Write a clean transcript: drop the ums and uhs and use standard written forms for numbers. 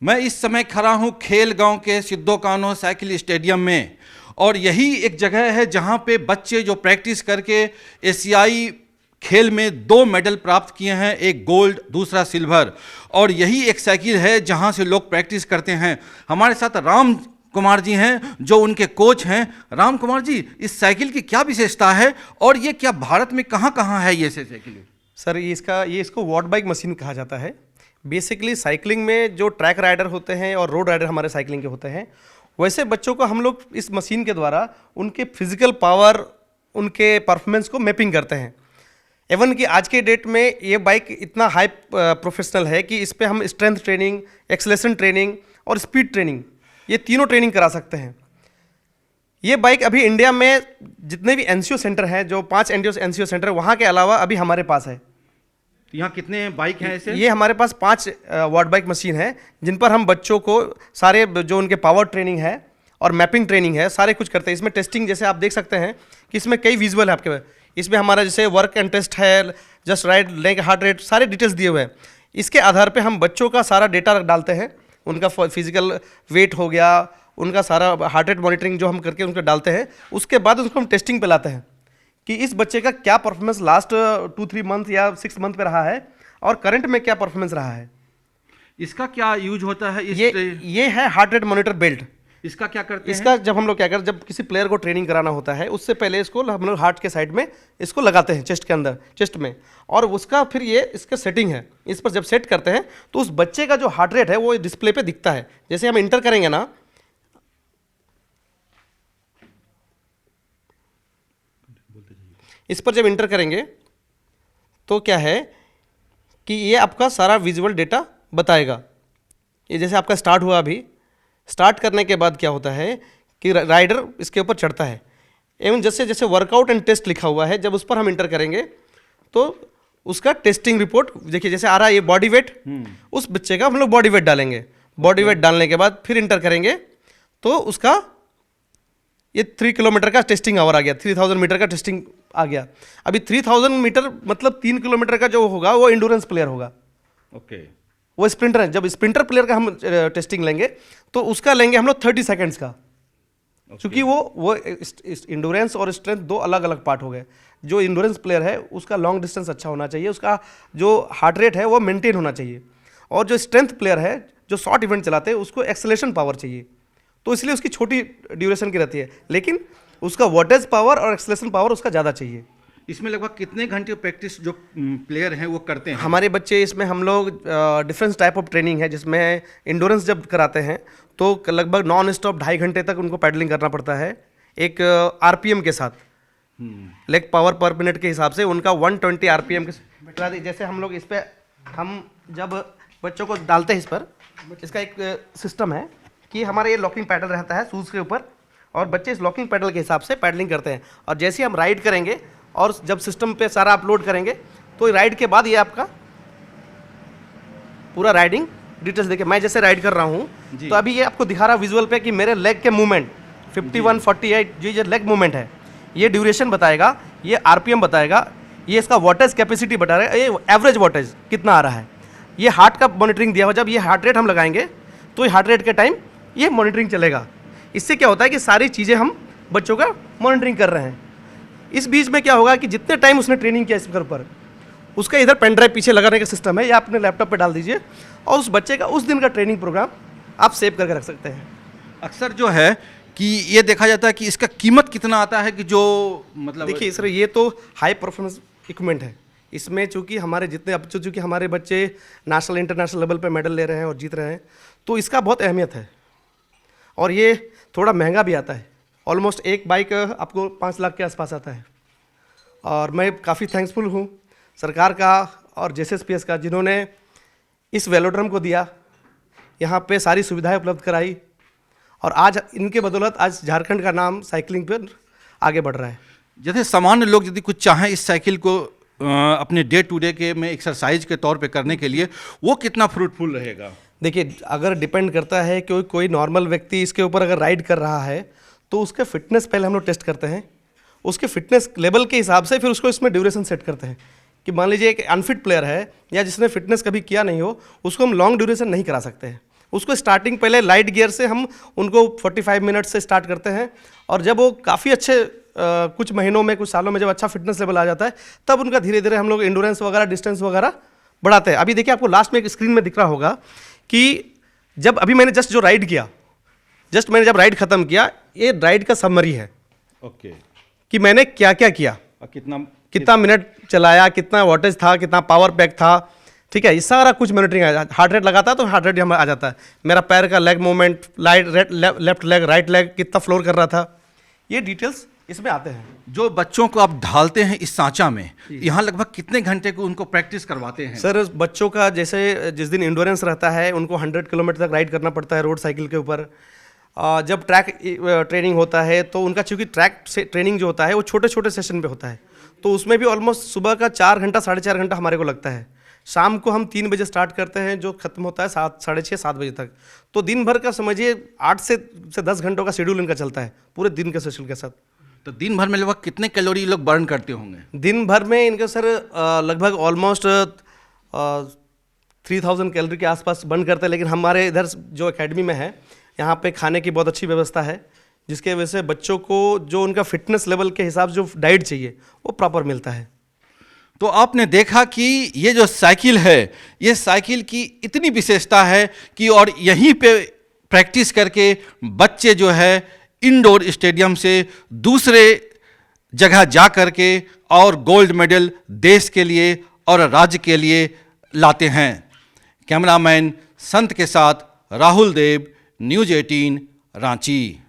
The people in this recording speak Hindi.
मैं इस समय खड़ा हूं खेल गांव के सिद्धो कान्हो साइकिल स्टेडियम में और यही एक जगह है जहां पे बच्चे जो प्रैक्टिस करके एशियाई खेल में 2 मेडल प्राप्त किए हैं, एक गोल्ड दूसरा सिल्वर। और यही एक साइकिल है जहां से लोग प्रैक्टिस करते हैं। हमारे साथ राम कुमार जी हैं जो उनके कोच हैं। राम कुमार जी, इस साइकिल की क्या विशेषता है और ये क्या भारत में कहाँ कहाँ है ये साइकिल? सर ये इसको वॉट बाइक मशीन कहा जाता है। बेसिकली साइकिलिंग में जो ट्रैक राइडर होते हैं और रोड राइडर हमारे साइकिलिंग के होते हैं, वैसे बच्चों को हम लोग इस मशीन के द्वारा उनके फिजिकल पावर, उनके परफॉर्मेंस को मैपिंग करते हैं। एवन कि आज के डेट में ये बाइक इतना हाई प्रोफेशनल है कि इस पर हम स्ट्रेंथ ट्रेनिंग, एक्सेलेरेशन ट्रेनिंग और स्पीड ट्रेनिंग, ये तीनों ट्रेनिंग करा सकते हैं। ये बाइक अभी इंडिया में जितने भी एनसीओ सेंटर हैं, जो 5 एनसीओ सेंटर, वहाँ के अलावा अभी हमारे पास है। यहाँ कितने बाइक हैं ऐसे? ये हमारे पास 5 वॉट बाइक मशीन है जिन पर हम बच्चों को सारे जो उनके पावर ट्रेनिंग है और मैपिंग ट्रेनिंग है, सारे कुछ करते हैं। इसमें टेस्टिंग, जैसे आप देख सकते हैं कि इसमें कई विजुअल है आपके। इसमें हमारा जैसे वर्क एंड टेस्ट है, just right, leg heart rate, सारे डिटेल्स दिए हुए हैं। इसके आधार पे हम बच्चों का सारा डेटा डालते हैं, उनका फिजिकल वेट हो गया, उनका सारा हार्ट रेट मॉनिटरिंग जो हम करके उनको डालते हैं। उसके बाद उसको हम टेस्टिंग पे लाते हैं कि इस बच्चे का क्या परफॉर्मेंस लास्ट 2-3 मंथ या 6 मंथ पे रहा है और करंट में क्या परफॉर्मेंस रहा है। इसका क्या यूज होता है? ये है हार्ट रेट मॉनिटर बेल्ट। इसका क्या करते हैं? इसका जब हम लोग क्या करते हैं, जब किसी प्लेयर को ट्रेनिंग कराना होता है, उससे पहले इसको हम लोग हार्ट के साइड में इसको लगाते हैं, चेस्ट के अंदर, चेस्ट में, और उसका फिर ये इसका सेटिंग है। इस पर जब सेट करते हैं तो उस बच्चे का जो हार्ट रेट है वो डिस्प्ले पे दिखता है। जैसे हम इंटर करेंगे ना, इस पर जब इंटर करेंगे तो क्या है कि ये आपका सारा विजुअल डेटा बताएगा। ये जैसे आपका स्टार्ट हुआ, अभी स्टार्ट करने के बाद क्या होता है कि राइडर इसके ऊपर चढ़ता है। एवं जैसे जैसे वर्कआउट एंड टेस्ट लिखा हुआ है, जब उस पर हम इंटर करेंगे तो उसका टेस्टिंग रिपोर्ट देखिए, जैसे आ रहा है ये बॉडी वेट, उस बच्चे का हम लोग बॉडी वेट डालेंगे। बॉडी वेट डालने के बाद फिर इंटर करेंगे तो उसका ये 3 किलोमीटर का टेस्टिंग आवर आ गया, 3000 मीटर का टेस्टिंग आ गया। अभी 3000 मीटर मतलब 3 किलोमीटर का जो होगा वो इंडोरेंस प्लेयर होगा। ओके। वो स्प्रिंटर है। जब स्प्रिंटर प्लेयर का हम टेस्टिंग लेंगे तो उसका लेंगे हम लोग 30 सेकेंड्स का, क्योंकि वो इंडोरेंस और स्ट्रेंथ 2 अलग अलग पार्ट हो गए। जो इंडोरेंस प्लेयर है उसका लॉन्ग डिस्टेंस अच्छा होना चाहिए, उसका जो हार्ट रेट है वो मेंटेन होना चाहिए, और जो स्ट्रेंथ प्लेयर है जो शॉर्ट इवेंट चलाते हैं उसको एक्सेलेरेशन पावर चाहिए। तो इसलिए उसकी छोटी ड्यूरेशन की रहती है, लेकिन उसका वॉटेज पावर और एक्सेलेरेशन पावर उसका ज़्यादा चाहिए। इसमें लगभग कितने घंटे प्रैक्टिस जो प्लेयर हैं वो करते हैं? हमारे बच्चे इसमें हम लोग डिफरेंट टाइप ऑफ ट्रेनिंग है, जिसमें इंडोरेंस जब कराते हैं तो लगभग नॉन स्टॉप 2.5 घंटे तक उनको पैडलिंग करना पड़ता है, एक आरपीएम के साथ, लेग पावर पर मिनट के हिसाब से उनका 120 आरपीएम के। जैसे हम लोग इस पर, हम जब बच्चों को डालते हैं इस पर, इसका एक सिस्टम है कि हमारा ये लॉकिंग पैडल रहता है शूज़ के ऊपर, और बच्चे इस लॉकिंग पैडल के हिसाब से पैडलिंग करते हैं। और जैसे हम राइड करेंगे और जब सिस्टम पे सारा अपलोड करेंगे तो राइड के बाद ये आपका पूरा राइडिंग डिटेल्स देखिए। मैं जैसे राइड कर रहा हूँ तो अभी ये आपको दिखा रहा विजुअल पे कि मेरे लेग के मूवमेंट 51, 48 जो लेग मूवमेंट है, ये ड्यूरेशन बताएगा, ये आरपीएम बताएगा, ये इसका वॉटेज कैपेसिटी बता रहा है, ये एवरेज वॉटेज कितना आ रहा है, ये हार्ट का मॉनिटरिंग दिया हुआ। जब ये हार्ट रेट हम लगाएंगे तो ये हार्ट रेट के टाइम ये मॉनिटरिंग चलेगा। इससे क्या होता है कि सारी चीज़ें हम बच्चों का मॉनिटरिंग कर रहे हैं। इस बीच में क्या होगा कि जितने टाइम उसने ट्रेनिंग किया इसके ऊपर, उसका इधर पेन ड्राइव पीछे लगाने का सिस्टम है, या अपने लैपटॉप पे डाल दीजिए और उस बच्चे का उस दिन का ट्रेनिंग प्रोग्राम आप सेव करके रख सकते हैं। अक्सर जो है कि ये देखा जाता है कि इसका कीमत कितना आता है, कि जो मतलब देखिए सर, ये तो हाई परफॉर्मेंस इक्विपमेंट है। इसमें चूँकि हमारे जितने चूँकि हमारे बच्चे नेशनल इंटरनेशनल लेवल पे मेडल ले रहे हैं और जीत रहे हैं, तो इसका बहुत अहमियत है। और ये थोड़ा महंगा भी आता है, ऑलमोस्ट एक बाइक आपको 5 लाख के आसपास आता है। और मैं काफ़ी थैंक्सफुल हूँ सरकार का और जेएसपीएस का, जिन्होंने इस वेलोड्रम को दिया, यहाँ पे सारी सुविधाएं उपलब्ध कराई, और आज इनके बदौलत आज झारखंड का नाम साइकिलिंग पर आगे बढ़ रहा है। जैसे सामान्य लोग यदि कुछ चाहें इस साइकिल को अपने डे टू डे के में एक्सरसाइज के तौर पे करने के लिए, वो कितना फ्रूटफुल रहेगा? देखिए, अगर डिपेंड करता है कि कोई नॉर्मल व्यक्ति इसके ऊपर अगर राइड कर रहा है तो उसके फिटनेस पहले हम लोग टेस्ट करते हैं, उसके फिटनेस लेवल के हिसाब से फिर उसको इसमें ड्यूरेशन सेट करते हैं। कि मान लीजिए एक अनफिट प्लेयर है या जिसने फिटनेस कभी किया नहीं हो, उसको हम लॉन्ग ड्यूरेशन नहीं करा सकते हैं, उसको स्टार्टिंग पहले लाइट गियर से हम उनको 45 मिनट से स्टार्ट करते हैं, और जब वो काफ़ी अच्छे कुछ महीनों में, कुछ सालों में जब अच्छा फिटनेस लेवल आ जाता है, तब उनका धीरे धीरे हम लोग एंडोरेंस वगैरह, डिस्टेंस वगैरह बढ़ाते हैं। अभी देखिए आपको लास्ट में एक स्क्रीन में दिख रहा होगा कि जब अभी मैंने जस्ट जो राइड किया, मैंने जब राइड खत्म किया, ये राइड का समरी है ओके। कि मैंने क्या क्या किया, कितना मिनट चलाया, कितना वॉटेज था, कितना पावर पैक था, ठीक है, ये सारा कुछ मॉनिटरिंग है। हार्ट रेट लगाता है तो हार्ट रेट हमें आ जाता है, मेरा पैर का leg movement, left leg, right leg कितना फ्लोर कर रहा था, ये डिटेल्स इसमें आते हैं। जो बच्चों को आप ढालते हैं इस सांचा में, यहाँ लगभग कितने घंटे को उनको प्रैक्टिस करवाते हैं? सर बच्चों का जैसे जिस दिन इंडोरेंस रहता है, उनको 100 किलोमीटर तक राइड करना पड़ता है रोड साइकिल के ऊपर। जब ट्रैक ट्रेनिंग होता है तो उनका, चूँकि ट्रैक से ट्रेनिंग जो होता है वो छोटे छोटे सेशन पे होता है, तो उसमें भी ऑलमोस्ट सुबह का 4 घंटा 4.5 घंटा हमारे को लगता है। शाम को हम 3 बजे स्टार्ट करते हैं, जो खत्म होता है 6:30-7 बजे तक। तो दिन भर का समझिए 8 से 10 घंटों का शेड्यूल इनका चलता है पूरे दिन के सेशन के साथ। तो दिन भर में लगभग कितने कैलोरी ये लोग बर्न करते होंगे? दिन भर में इनका सर लगभग ऑलमोस्ट 3000 कैलोरी के आसपास बर्न करते हैं। लेकिन हमारे इधर जो एकेडमी में है, यहाँ पे खाने की बहुत अच्छी व्यवस्था है, जिसके वजह से बच्चों को जो उनका फिटनेस लेवल के हिसाब से जो डाइट चाहिए वो प्रॉपर मिलता है। तो आपने देखा कि ये जो साइकिल है, ये साइकिल की इतनी विशेषता है कि और यहीं पे प्रैक्टिस करके बच्चे जो है इंडोर स्टेडियम से दूसरे जगह जा करके और गोल्ड मेडल देश के लिए और राज्य के लिए लाते हैं। कैमरामैन संत के साथ राहुल देव, न्यूज़ 18 रांची।